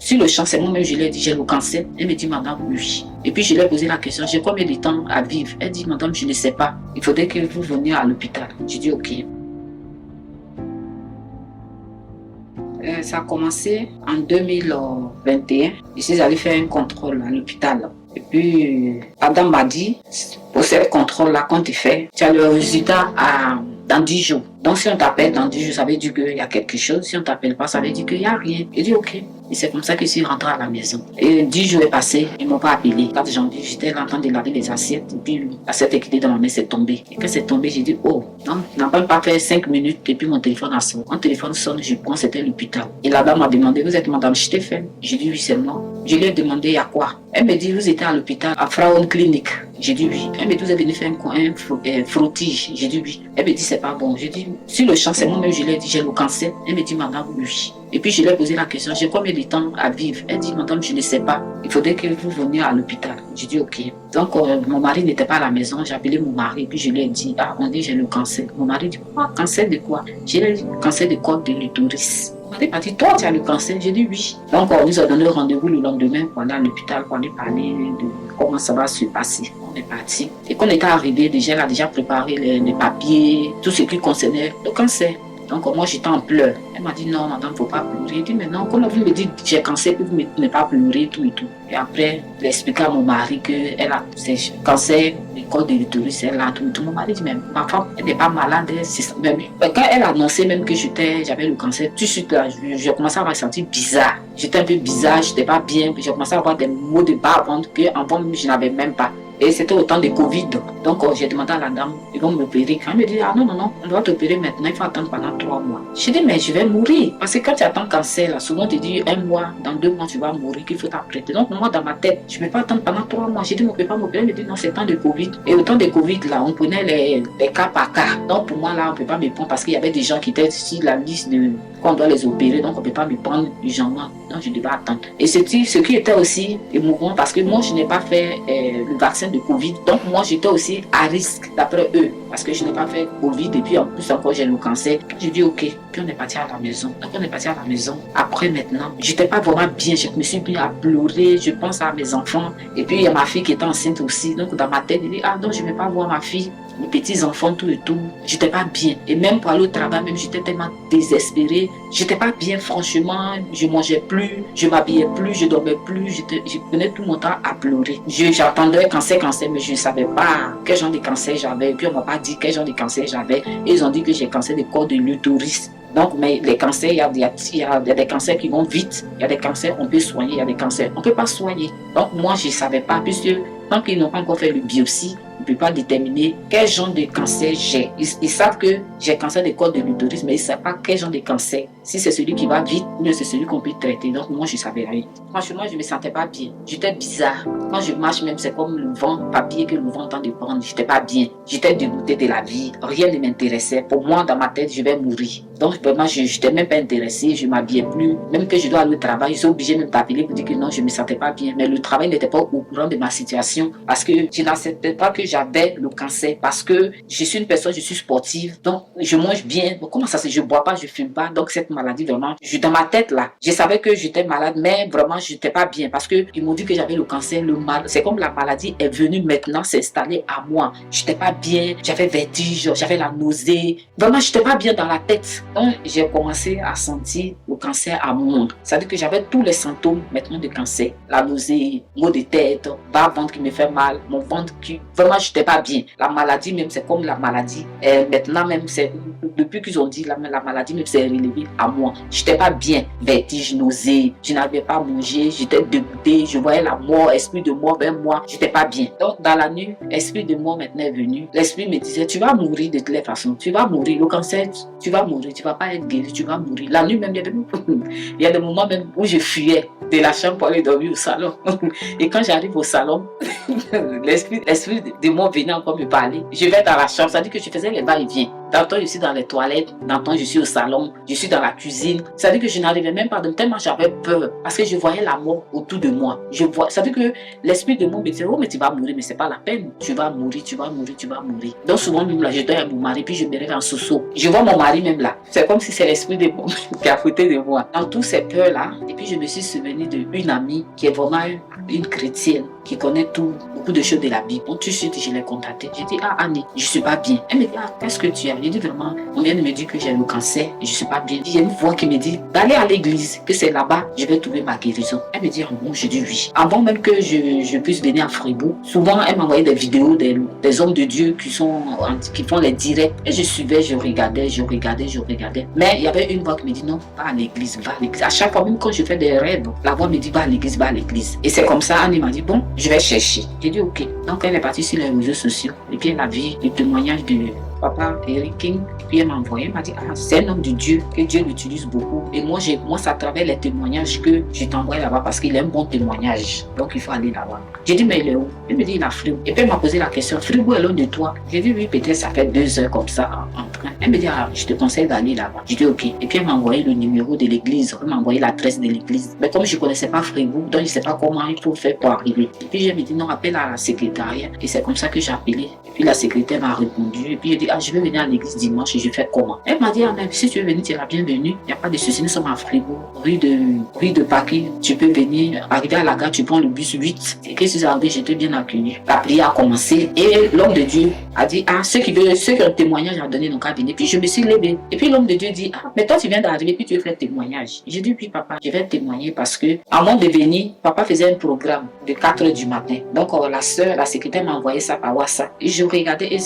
sur le champ, c'est moi-même, je lui ai dit, j'ai le cancer. Elle me dit, madame, oui. Et puis je lui ai posé la question, j'ai combien de temps à vivre? Elle dit, madame, je ne sais pas. Il faudrait que vous veniez à l'hôpital. J'ai dit, ok. Ça a commencé en 2021. Je suis allée faire un contrôle à l'hôpital. Et puis, Adam m'a dit, pour ce contrôle-là, quand tu fais, tu as le résultat dans 10 jours. Donc, si on t'appelle dans 10 jours, ça veut dire qu'il y a quelque chose. Si on ne t'appelle pas, ça veut dire qu'il n'y a rien. J'ai dit, ok. Et c'est comme ça que je suis rentrée à la maison. Et 10 jours est passé, ils ne m'ont pas appelé. 4 janvier, j'étais là en train de laver les assiettes. Et puis, l'assiette qui était dans ma main, c'est tombé. Et quand c'est tombé, j'ai dit, oh, non, il n'a même pas fait 5 minutes. Et puis, mon téléphone a sonné. Mon téléphone sonne, je prends, c'était l'hôpital. Et la dame m'a demandé, vous êtes madame Stéphane? J'ai dit, oui, c'est moi. Je lui ai demandé, il y a quoi? Elle me dit, vous étiez à l'hôpital, à Frauen Clinique. J'ai dit oui. Elle me dit, vous êtes venu faire un frottige. J'ai dit oui. Elle me dit, c'est pas bon. J'ai dit, sur le champ, c'est moi-même, je lui ai dit, j'ai le cancer. Elle me dit, madame, oui. Et puis je lui ai posé la question, j'ai combien de temps à vivre? Elle dit, madame, je ne sais pas. Il faudrait que vous veniez à l'hôpital. J'ai dit, ok. Donc, mon mari n'était pas à la maison. J'ai appelé mon mari. Et puis je lui ai dit, ah, on dit, j'ai le cancer. Mon mari dit, ah, cancer de quoi? J'ai dit, cancer de col de l'utérus. Elle m'a dit, toi, tu as le cancer? J'ai dit oui. Donc, on nous a donné rendez-vous le lendemain pour aller à l'hôpital, pour aller parler de comment ça va se passer. On est parti. Et quand on était arrivé, déjà, elle a déjà préparé les papiers, tout ce qui concernait le cancer. Donc, moi, j'étais en pleurs. Elle m'a dit, non, madame, il ne faut pas pleurer. J'ai dit, mais non, comment vous me dites que j'ai cancer, puis vous ne pas pleurer, tout et tout. Et après, j'ai expliqué à mon mari qu'elle a cancer, le col de l'utérus, elle a tout et tout. Mon mari dit, mais ma femme, elle n'est pas malade. Même. Quand elle a annoncé même que j'avais le cancer, tout de suite, là, je commençais à me sentir bizarre. J'étais un peu bizarre, je n'étais pas bien. J'ai commencé à avoir des maux de bas-ventre qu'avant, je n'avais même pas. Et c'était au temps de Covid. Donc, j'ai demandé à la dame, ils vont m'opérer. Quand elle me dit, ah non, on doit t'opérer maintenant, il faut attendre pendant 3 mois. Je dis, mais je vais mourir. Parce que quand tu attends cancer, là, souvent, on te dit 1 mois, dans 2 mois, tu vas mourir, qu'il faut t'apprêter. Donc, moi, dans ma tête, je ne peux pas attendre pendant 3 mois. J'ai dit, on ne peut pas m'opérer. Elle me dit, non, c'est le temps de Covid. Et au temps de Covid, là, on prenait les cas par cas. Donc, pour moi, là, on ne peut pas me prendre parce qu'il y avait des gens qui étaient sur la liste qu'on doit les opérer. Donc, on ne peut pas me prendre urgentement. Donc, je devais attendre. Et ce qui était aussi émouvant parce que moi, je n'ai pas fait le vaccin de Covid. Donc, moi, j'étais aussi à risque d'après eux parce que je n'ai pas fait Covid et puis en plus encore, j'ai le cancer. J'ai dit, ok. Puis, on est parti à la maison. Donc, on est parti à la maison. Après, maintenant, je n'étais pas vraiment bien. Je me suis mis à pleurer. Je pense à mes enfants. Et puis, il y a ma fille qui était enceinte aussi. Donc, dans ma tête, je dis, ah non, je ne vais pas voir ma fille. Mes petits-enfants, tout et tout. J'étais pas bien. Et même pour aller au travail, même j'étais tellement désespérée. J'étais pas bien, franchement. Je mangeais plus, je m'habillais plus, je dormais plus. Je prenais tout mon temps à pleurer. J'attendais cancer, mais je ne savais pas quel genre de cancer j'avais. Et puis on m'a pas dit quel genre de cancer j'avais. Et ils ont dit que j'ai cancer de corps de l'utérus. Donc, mais les cancers, il y a des cancers qui vont vite. Il y a des cancers qu'on peut soigner, il y a des cancers qu'on ne peut pas soigner. Donc, moi, je ne savais pas, puisque tant qu'ils n'ont pas encore fait le biopsie, on ne peut pas déterminer quel genre de cancer j'ai. Ils savent que j'ai cancer de col de l'utérus, mais ils ne savent pas quel genre de cancer. Si c'est celui qui va vite, ou bien c'est celui qu'on peut traiter. Donc, moi, je ne savais rien. Franchement, je ne me sentais pas bien. J'étais bizarre. Quand je marche, même, c'est comme le vent, papier que le vent tend de prendre. Je n'étais pas bien. J'étais dégoûtée de la vie. Rien ne m'intéressait. Pour moi, dans ma tête, je vais mourir. Donc, vraiment, je n'étais même pas intéressée. Je ne m'habillais plus. Même que je dois aller au travail, je suis obligée de m'appeler pour dire que non, je ne me sentais pas bien. Mais le travail n'était pas au courant de ma situation parce que je n'acceptais pas que j'avais le cancer. Parce que je suis une personne, je suis sportive. Donc, je mange bien. Donc, comment ça se fait? Je ne bois pas, je ne fume pas. Donc, cette maladie, vraiment, dans ma tête, là, je savais que j'étais malade, mais vraiment, je n'étais pas bien parce qu'ils m'ont dit que j'avais le cancer. C'est comme la maladie est venue maintenant s'installer à moi. Je n'étais pas bien, j'avais vertige, j'avais la nausée. Vraiment, je n'étais pas bien dans la tête. Donc, j'ai commencé à sentir le cancer à mon monde. C'est-à-dire que j'avais tous les symptômes maintenant de cancer. La nausée, maux de tête, bas-ventre qui me fait mal, mon ventre qui... Vraiment, je n'étais pas bien. La maladie même, c'est comme la maladie. Maintenant même, depuis qu'ils ont dit la maladie même s'est relevée à moi. Je n'étais pas bien. Vertige, nausée, je n'arrivais pas à manger, j'étais dégoûtée, je voyais la mort, esprit de mort vers moi. Je n'étais pas bien. Donc, dans la nuit, l'esprit de mort maintenant est venu. L'esprit me disait, tu vas mourir de toutes les façons. Tu vas mourir. Le cancer, tu vas mourir. Tu ne vas pas être guéri, tu vas mourir. La nuit même, il y a des moments même où je fuyais de la chambre pour aller dormir au salon. Et quand j'arrive au salon, l'esprit de mort venait encore me parler. Je vais dans la chambre, ça dit que je faisais les va-et-vient. Tantôt, je suis dans les toilettes, tantôt, je suis au salon, je suis dans la cuisine. Ça veut dire que je n'arrivais même pas, tellement j'avais peur, parce que je voyais la mort autour de moi. Ça veut dire que l'esprit de moi me disait, oh, mais tu vas mourir, mais c'est pas la peine. Tu vas mourir, tu vas mourir, tu vas mourir. Donc, souvent, même là, je dors avec mon mari, puis je me réveille en sous-saut. Je vois mon mari même là. C'est comme si c'est l'esprit de moi qui est à côté de moi. Dans toutes ces peurs-là, et puis je me suis souvenu d'une amie qui est vraiment une chrétienne, qui connaît beaucoup de choses de la Bible. Donc, tout de suite, je l'ai contactée. J'ai dit, ah, Annie, je suis pas bien. Elle me dit, ah, qu'est-ce que tu as? J'ai dit, vraiment, on vient de me dire que j'ai le cancer et je suis pas bien. Il y a une voix qui me dit, d'aller à l'église, que c'est là-bas, je vais trouver ma guérison. Elle me dit, ah bon, j'ai dit oui. Avant même que je puisse venir à Fribourg, souvent, elle m'envoyait des vidéos des hommes de Dieu qui font les directs. Et je suivais, je regardais. Mais il y avait une voix qui me dit, non, va à l'église, va à l'église. À chaque fois, même quand je fais des rêves, la voix me dit, va à l'église, va à l'église. Et c'est comme ça, Annie m'a dit, bon, je vais chercher. J'ai dit, ok. Donc, elle est partie sur les réseaux sociaux. Et puis, elle a vu le témoignage de papa Eric King. Et puis, elle m'a envoyé, elle m'a dit, ah, c'est un homme de Dieu, que Dieu l'utilise beaucoup. Et moi, c'est à travers les témoignages que je t'envoie là-bas parce qu'il a un bon témoignage. Donc, il faut aller là-bas. J'ai dit, mais il est où? Elle me dit, il a Fribourg. Et puis, elle m'a posé la question, Fribourg est loin de toi? J'ai dit, oui, peut-être ça fait 2 heures comme ça en train. Elle me dit, ah, je te conseille d'aller là-bas. J'ai dit, ok. Et puis, elle m'a envoyé le numéro de l'église. Elle m'a envoyé l'adresse de l'église. Mais comme je ne connaissais pas Fribourg, donc je ne sais pas comment il faut faire pour arriver. Et puis, je me dit, non, appelle à la secrétariat. Et c'est comme ça que j'ai appelé. Et puis, la secrétaire m'a répondu. Et puis, j'ai dit, ah, je vais venir à l'église dimanche et je fais comment? Elle m'a dit, ah, mais si tu veux venir, tu es la bienvenue. Il n'y a pas de souci. Nous sommes à Fribourg, rue de Paquet. Tu peux venir, arriver à la gare, tu prends le bus 8. Et que si arrivé, j'étais bien accueilli. La prière a commencé. Et l'homme de Dieu a dit, ah, ceux qui ont un témoignage à donner, donc à venir. Puis, je me suis levé. Et puis, l'homme de Dieu dit, ah, mais toi, tu viens d'arriver, puis tu veux faire témoignage. J'ai dit, oui, papa, je vais témoigner parce que, avant de venir, papa faisait un programme de 4 heures du matin. Donc, la secrétaire m'a envoyé ça par WhatsApp. Et je regardais, et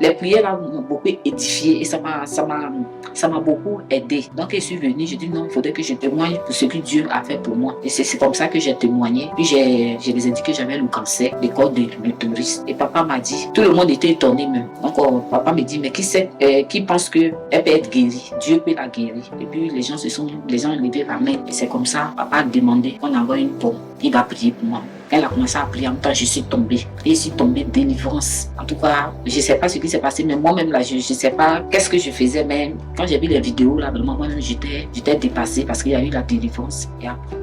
les prières là m'ont beaucoup édifié et ça m'a beaucoup aidé. Donc, je suis venue, j'ai dit non, il faudrait que je témoigne pour ce que Dieu a fait pour moi. Et c'est comme ça que j'ai témoigné. Puis, j'ai les indiqué que j'avais le cancer, le corps de touriste. Et papa m'a dit, tout le monde était étonné même. Donc, papa me dit, mais qui pense qu'elle peut être guérie? Dieu peut la guérir. Et puis, les gens ont levé la main. Et c'est comme ça, papa a demandé qu'on envoie une pomme. Il va prier pour moi. Elle a commencé à prier en même temps, je suis tombée. Et je suis tombée délivrance. En tout cas, je ne sais pas ce qui s'est passé, mais moi-même là, je ne sais pas qu'est-ce que je faisais. Mais quand j'ai vu les vidéos là, vraiment, moi-même, j'étais dépassée parce qu'il y a eu la délivrance. Et après,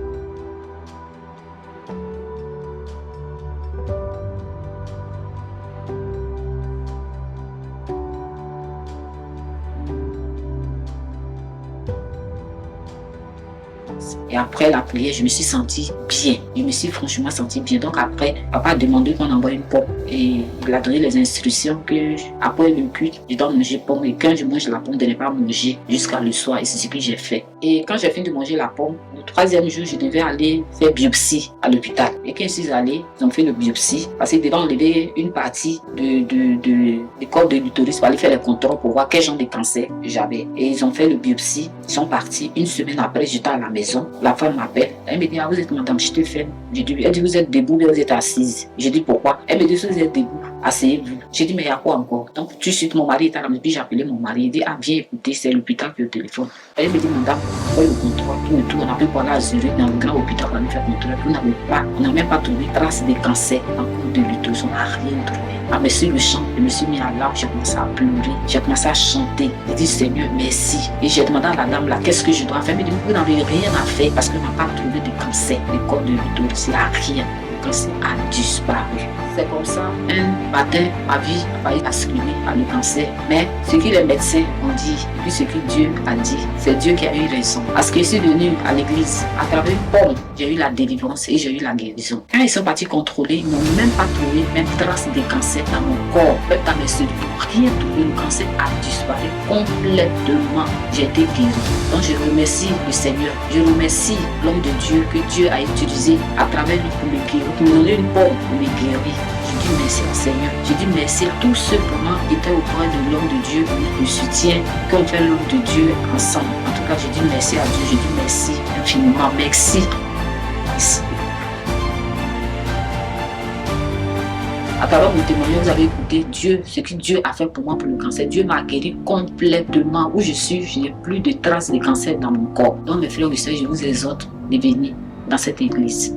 Et après la prière, je me suis sentie bien. Je me suis franchement sentie bien. Donc après, papa a demandé qu'on envoie une pomme. Et il a donné les instructions que après le culte, je dois manger pomme. Et quand je mange la pomme, de ne pas manger jusqu'à le soir. Et c'est ce que j'ai fait. Et quand j'ai fini de manger la pomme, le 3e jour, je devais aller faire biopsie à l'hôpital. Et quand je suis allée, ils ont fait le biopsie. Parce qu'ils devaient enlever une partie du corps de l'utérus pour aller faire les contrôles pour voir quel genre de cancer j'avais. Et ils ont fait le biopsie. Ils sont partis. Une semaine après, j'étais à la maison. La femme m'appelle. Elle me dit, ah, vous êtes madame Stéphane. Elle dit, vous êtes debout, mais vous êtes assise. J'ai dit, pourquoi? Elle me dit, si vous êtes debout, asseyez-vous. J'ai dit, mais il y a quoi encore? Donc, tout de suite, mon mari est à la maison. Puis j'ai appelé mon mari. Il dit, ah, viens écouter, c'est l'hôpital qui est au téléphone. Elle me dit, madame, on fait le contrôle. Tout le tour, on a pu aller à Zurich, dans le grand hôpital, on a fait le contrôle. On n'a même pas trouvé trace de cancer en cours de l'utérus. On n'a rien trouvé. Ah, mais sur le chant, je me suis mis à larmes, j'ai commencé à pleurer, j'ai commencé à chanter. J'ai dit, Seigneur, merci. Et j'ai demandé à la dame là, qu'est-ce que je dois faire? Elle me dit, vous n'avez rien à faire parce qu'on n'a pas trouvé de cancer. Le corps de l'utérus, il n'y a rien. Le cancer a disparu. C'est comme ça, un matin, ma vie a failli basculer à le cancer. Mais ce que les médecins ont dit, et puis ce que Dieu a dit, c'est Dieu qui a eu raison. Parce que je suis venue à l'église, à travers une pomme, j'ai eu la délivrance et j'ai eu la guérison. Quand ils sont partis contrôler, ils n'ont même pas trouvé même trace de cancer dans mon corps, même dans mes cellules. Rien trouvé, le cancer a disparu complètement. J'ai été guérie. Donc je remercie le Seigneur. Je remercie l'homme de Dieu que Dieu a utilisé à travers lui pour me guérir, pour me donner une pomme pour me guérir. Je dis merci au Seigneur. Je dis merci à tous ceux qui étaient auprès de l'homme de Dieu, le soutien, qui ont fait l'homme de Dieu ensemble. En tout cas, je dis merci à Dieu. Je dis merci infiniment. Merci. Merci. À travers mon témoignage, vous avez écouté Dieu, ce que Dieu a fait pour moi pour le cancer. Dieu m'a guéri complètement. Où je suis, je n'ai plus de traces de cancer dans mon corps. Donc mes frères et sœurs, je vous exhorte de venir dans cette église.